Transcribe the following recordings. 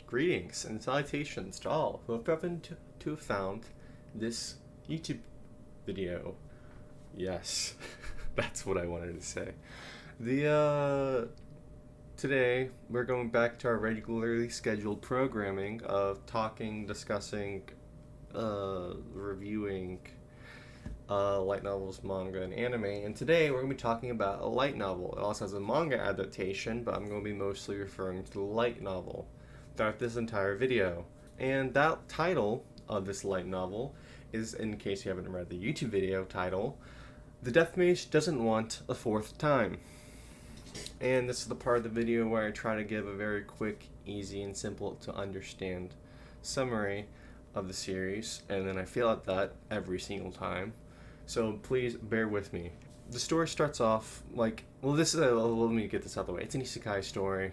Greetings and salutations to all who have happened to have found this YouTube video. Yes, that's what I wanted to say. Today we're going back to our regularly scheduled programming of talking, discussing, reviewing light novels, manga, and anime. And today we're going to be talking about a light novel. It also has a manga adaptation, but I'm going to be mostly referring to the light novel throughout this entire video. And that title of this light novel is, in case you haven't read the YouTube video title, The Death Mage Doesn't Want a Fourth Time. And this is the part of the video where I try to give a very quick, easy, and simple to understand summary of the series, and then I fail at that every single time. So please bear with me. The story starts off like, let me get this out of the way. It's an isekai story.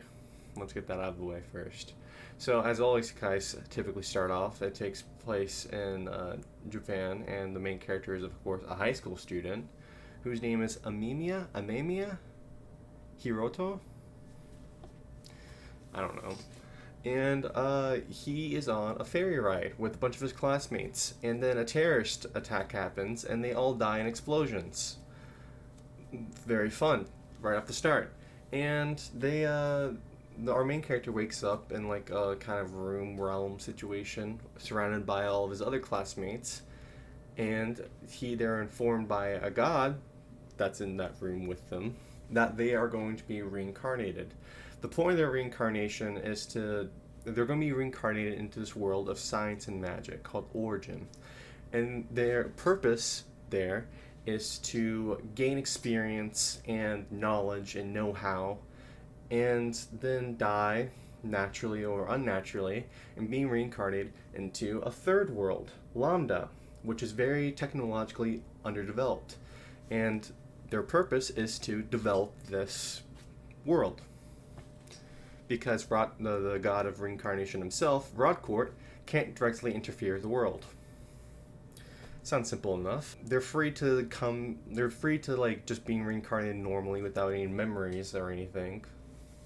Let's get that out of the way first. So as all isekais typically start off, it takes place in Japan, and the main character is, of course, a high school student whose name is Amemiya Hiroto? I don't know. And he is on a ferry ride with a bunch of his classmates, and then a terrorist attack happens, and they all die in explosions. Very fun, right off the start. And our main character wakes up in like a kind of realm situation, surrounded by all of his other classmates, and they're informed by a god that's in that room with them that they are going to be reincarnated. The point of their reincarnation is they're going to be reincarnated into this world of science and magic called Origin. And their purpose there is to gain experience and knowledge and know-how, and then die, naturally or unnaturally, and being reincarnated into a third world, Lambda, which is very technologically underdeveloped. And their purpose is to develop this world, because the god of reincarnation himself, Rodcourt, can't directly interfere with the world. Sounds simple enough. They're free to like just being reincarnated normally without any memories or anything,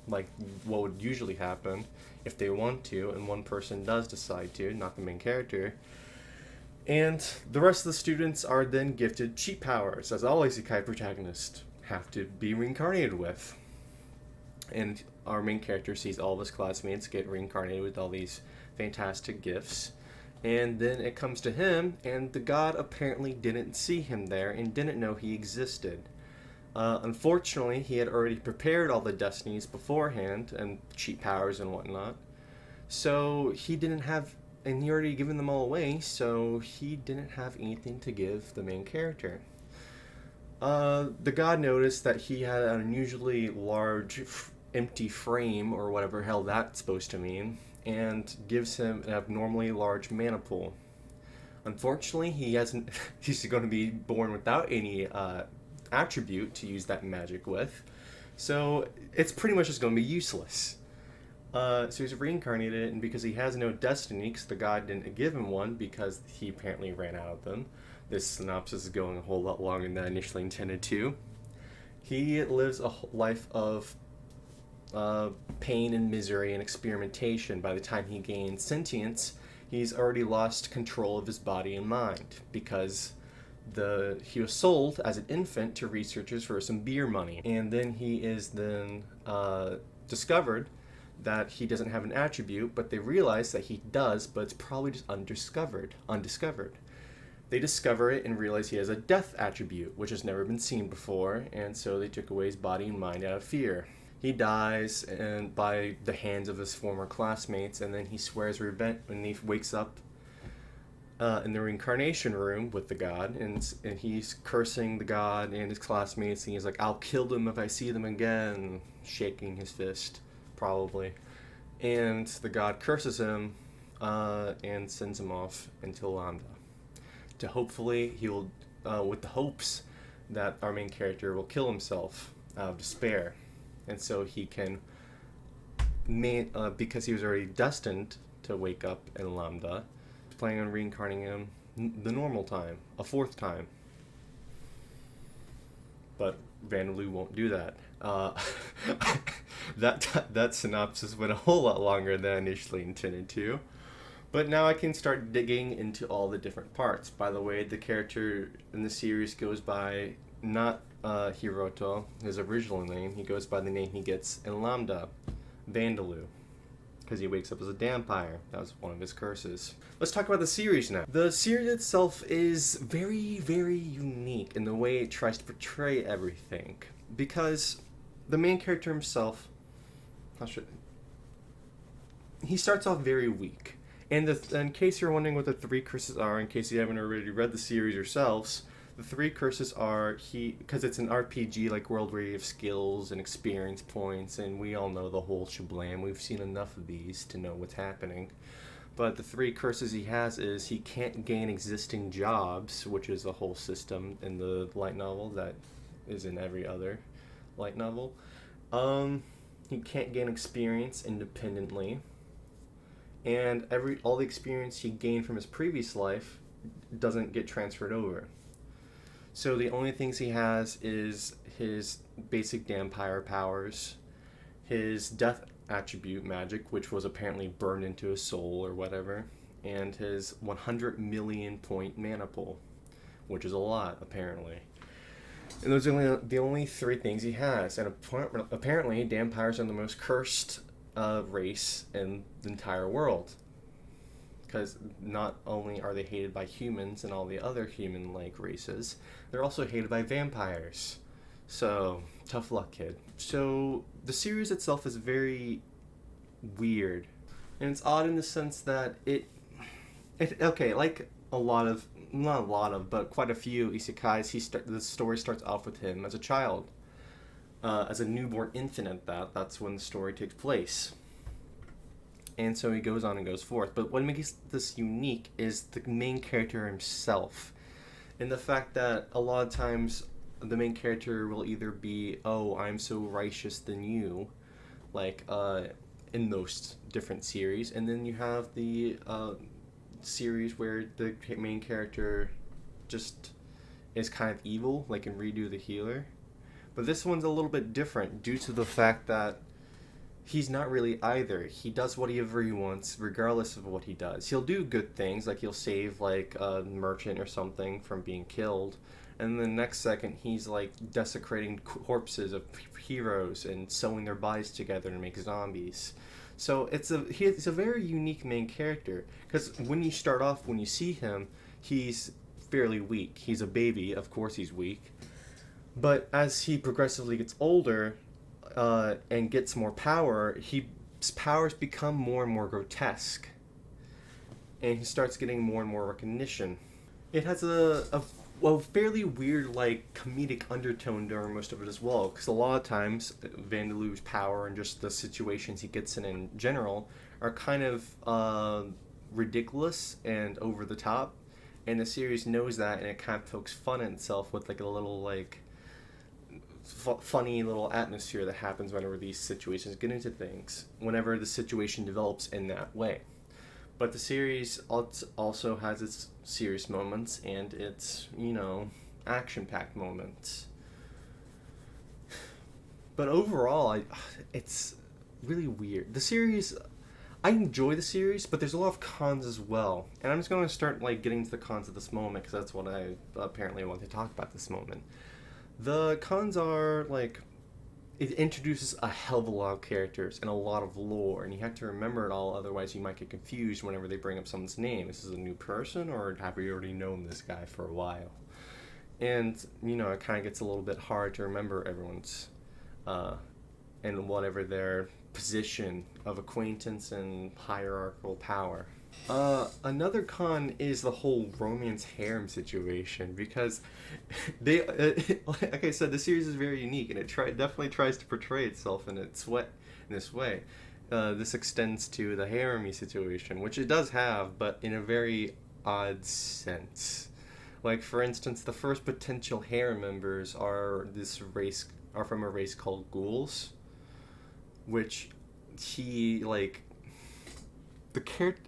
like what would usually happen if they want to, and one person does decide to, not the main character. And the rest of the students are then gifted cheat powers, as all isekai protagonists have to be reincarnated with. And our main character sees all of his classmates get reincarnated with all these fantastic gifts. And then it comes to him, and the god apparently didn't see him there and didn't know he existed. Unfortunately, he had already prepared all the destinies beforehand, and cheat powers and whatnot. So he didn't have, and he already given them all away, so he didn't have anything to give the main character. The god noticed that he had an unusually large empty frame, or whatever hell that's supposed to mean, and gives him an abnormally large mana pool. Unfortunately, he's going to be born without any attribute to use that magic with, so it's pretty much just going to be useless. So he's reincarnated, and because he has no destiny, because the god didn't give him one, because he apparently ran out of them. This synopsis is going a whole lot longer than I initially intended to. He lives a life of pain and misery and experimentation. By the time he gains sentience, he's already lost control of his body and mind, because he was sold as an infant to researchers for some beer money. And then he is discovered that he doesn't have an attribute, but they realize that he does, but it's probably just undiscovered. They discover it and realize he has a death attribute, which has never been seen before, and so they took away his body and mind out of fear. He dies and by the hands of his former classmates, and then he swears revenge when he wakes up in the reincarnation room with the god, and he's cursing the god and his classmates, and he's like, "I'll kill them if I see them again," shaking his fist, probably. And the god curses him and sends him off into Lambda. To hopefully he'll, with the hopes that our main character will kill himself out of despair. And so he can, because he was already destined to wake up in Lambda, planning on reincarnating him the normal time, a fourth time. But randomly won't do that. That synopsis went a whole lot longer than I initially intended to. But now I can start digging into all the different parts. By the way, the character in the series goes by not Hiroto, his original name. He goes by the name he gets in Lambda, Vandaloo, because he wakes up as a vampire. That was one of his curses. Let's talk about the series now. The series itself is very, very unique in the way it tries to portray everything. Because the main character himself, he starts off very weak. And in case you're wondering what the three curses are, in case you haven't already read the series yourselves, the three curses are, because it's an RPG like world where you have skills and experience points, and we all know the whole shablam. We've seen enough of these to know what's happening. But the three curses he has is he can't gain existing jobs, which is a whole system in the light novel that is in every other light novel. He can't gain experience independently. And all the experience he gained from his previous life doesn't get transferred over. So the only things he has is his basic vampire powers, his death attribute magic, which was apparently burned into his soul or whatever, and his 100 million point mana pool, which is a lot apparently. And those are the only three things he has. And apparently vampires are the most cursed race in the entire world, because not only are they hated by humans and all the other human-like races, they're also hated by vampires. So tough luck, kid. So the series itself is very weird, and it's odd in the sense that okay, like not a lot of, but quite a few isekais, the story starts off with him as a child. As a newborn infant at that's when the story takes place. And so he goes on and goes forth. But what makes this unique is the main character himself. And the fact that a lot of times the main character will either be, oh, I'm so righteous than you, like in most different series. And then you have the series where the main character just is kind of evil, like in Redo the Healer. But this one's a little bit different due to the fact that he's not really either. He does whatever he wants, regardless of what he does. He'll do good things, like he'll save like a merchant or something from being killed, and then the next second he's like desecrating corpses of heroes and sewing their bodies together to make zombies. So he's a very unique main character, because when you start off, when you see him, he's fairly weak. He's a baby, of course he's weak. But as he progressively gets older and gets more power, his powers become more and more grotesque. And he starts getting more and more recognition. It has a fairly weird, like, comedic undertone during most of it as well. Because a lot of times, Vandaloo's power and just the situations he gets in general are kind of ridiculous and over the top. And the series knows that, and it kind of pokes fun at itself with, like, a little, like, funny little atmosphere that happens whenever these situations get into things, whenever the situation develops in that way. But the series also has its serious moments and its, action-packed moments. But overall, it's really weird. The series, I enjoy the series, but there's a lot of cons as well. And I'm just going to start getting to the cons at this moment, because that's what I apparently want to talk about this moment. The cons are, it introduces a hell of a lot of characters and a lot of lore, and you have to remember it all, otherwise you might get confused whenever they bring up someone's name. Is this a new person, or have we already known this guy for a while? And, it kind of gets a little bit hard to remember everyone's, and whatever their position of acquaintance and hierarchical power. Another con is the whole romance harem situation, because they, like I said, the series is very unique, and it definitely tries to portray itself in this way. This extends to the harem situation, which it does have, but in a very odd sense. Like, for instance, the first potential harem members are from a race called ghouls, which the character.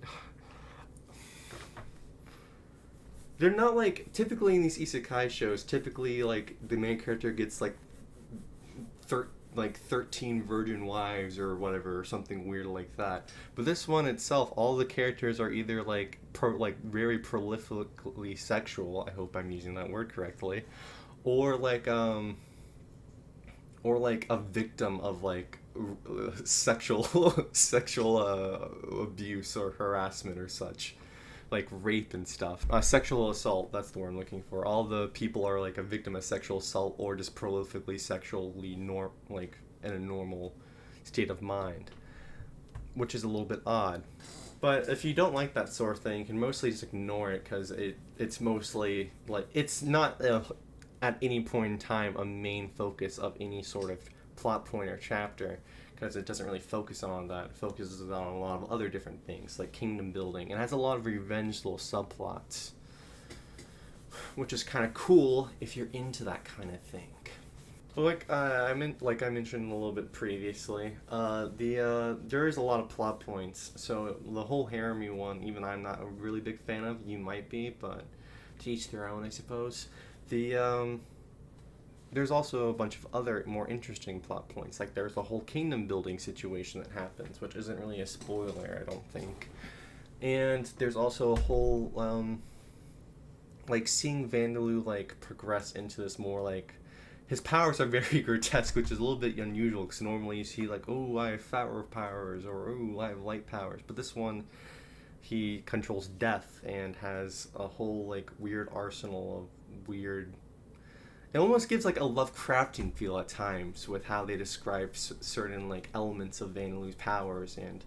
They're not typically in these isekai shows, typically the main character gets like 13 virgin wives or whatever, or something weird like that. But this one itself, all the characters are either like very prolifically sexual. I hope I'm using that word correctly, or like a victim of like sexual sexual abuse or harassment or such, like rape and stuff. Sexual assault, that's the word I'm looking for. All the people are like a victim of sexual assault or just prolifically sexually like in a normal state of mind, which is a little bit odd. But if you don't like that sort of thing, you can mostly just ignore it, because it's mostly like it's not at any point in time a main focus of any sort of plot point or chapter, because it doesn't really focus on that. It focuses on a lot of other different things, like kingdom building. It has a lot of revenge little subplots, which is kind of cool if you're into that kind of thing. Like I mentioned a little bit previously, there is a lot of plot points. So the whole Harem one, even I'm not a really big fan of. You might be, but to each their own, I suppose. There's also a bunch of other more interesting plot points. Like there's the whole kingdom building situation that happens, which isn't really a spoiler, I don't think. And there's also a whole like seeing Vandeloo like progress into this more like. His powers are very grotesque, which is a little bit unusual, because normally you see like, oh, I have fire powers, or oh, I have light powers. But this one, he controls death and has a whole like weird arsenal of weird. It almost gives like a Lovecraftian feel at times with how they describe certain like elements of Vandeloo's powers and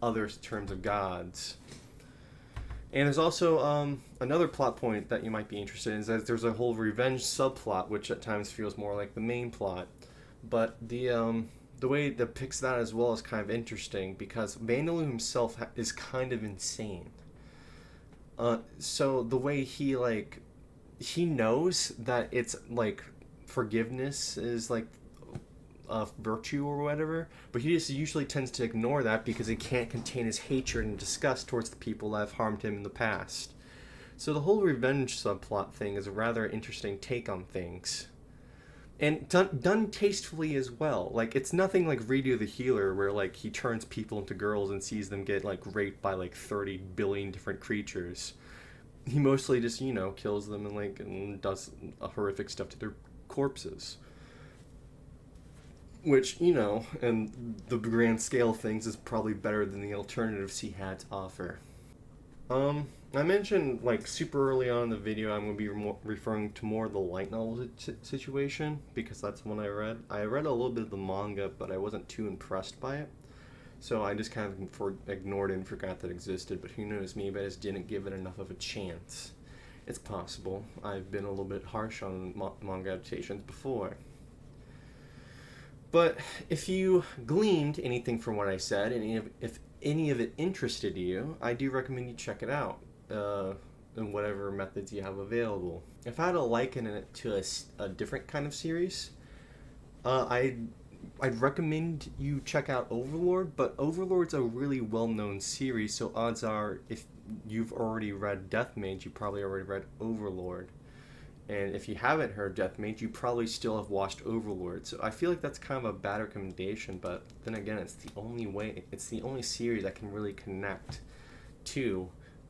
other terms of gods. And there's also another plot point that you might be interested in, is that there's a whole revenge subplot, which at times feels more like the main plot. But the way it depicts that as well is kind of interesting, because Vandeloo himself is kind of insane. So the way he knows that it's like forgiveness is like virtue or whatever, but he just usually tends to ignore that because he can't contain his hatred and disgust towards the people that have harmed him in the past. So the whole revenge subplot thing is a rather interesting take on things, and done tastefully as well. Like it's nothing like Radio the Healer, where like he turns people into girls and sees them get like raped by like 30 billion different creatures. He mostly just kills them and does horrific stuff to their corpses. Which, in the grand scale of things, is probably better than the alternatives he had to offer. I mentioned, like, super early on in the video, I'm going to be referring to more of the light novel situation, because that's the one I read. I read a little bit of the manga, but I wasn't too impressed by it. So I just kind of ignored it and forgot that it existed, but who knows, maybe I just didn't give it enough of a chance. It's possible. I've been a little bit harsh on manga adaptations before. But if you gleaned anything from what I said, and if any of it interested you, I do recommend you check it out in whatever methods you have available. If I had to liken it to a different kind of series, I'd recommend you check out Overlord, but Overlord's a really well-known series, so odds are if you've already read Death Mage, you probably already read Overlord. And if you haven't heard Death Mage, you probably still have watched Overlord. So I feel like that's kind of a bad recommendation, but then again, it's the only series I can really connect to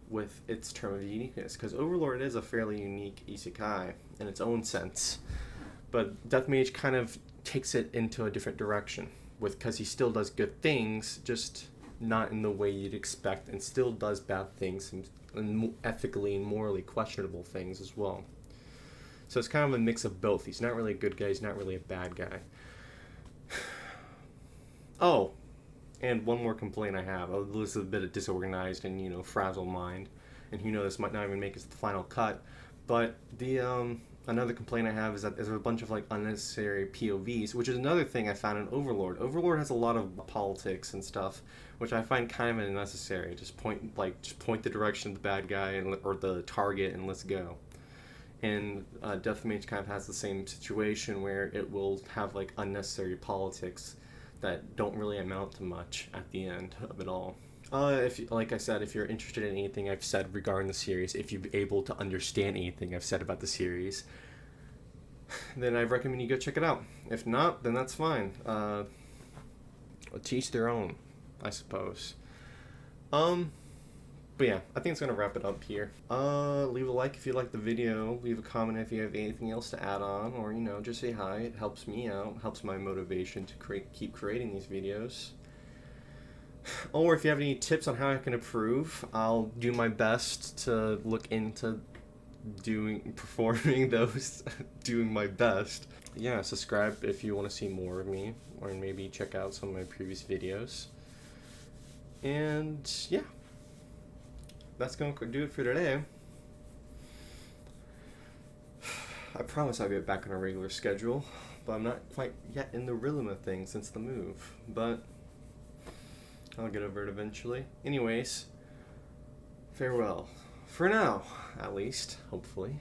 with its term of uniqueness, because Overlord is a fairly unique isekai in its own sense. But Death Mage kind of takes it into a different direction, because he still does good things, just not in the way you'd expect, and still does bad things and ethically and morally questionable things as well. So it's kind of a mix of both. He's not really a good guy, he's not really a bad guy. Oh, and one more complaint I have. This is a bit disorganized and, frazzled mind. And this might not even make it to the final cut. But another complaint I have is that there's a bunch of unnecessary POVs, which is another thing I found in Overlord. Overlord has a lot of politics and stuff, which I find kind of unnecessary. Just point the direction of the bad guy or the target and let's go. And Death Mage kind of has the same situation, where it will have unnecessary politics that don't really amount to much at the end of it all. Like I said, if you're interested in anything I've said regarding the series, if you're able to understand anything I've said about the series, then I recommend you go check it out. If not, then that's fine. To each their own, I suppose. But yeah, I think it's gonna wrap it up here. Leave a like if you like the video. Leave a comment if you have anything else to add on, or just say hi. It helps me out, helps my motivation to keep creating these videos. Or if you have any tips on how I can improve, I'll do my best to look into performing those, doing my best. Yeah, subscribe if you want to see more of me, or maybe check out some of my previous videos. And yeah, that's going to do it for today. I promise I'll get back on a regular schedule, but I'm not quite yet in the rhythm of things since the move. But I'll get over it eventually. Anyways, farewell. For now, at least, hopefully.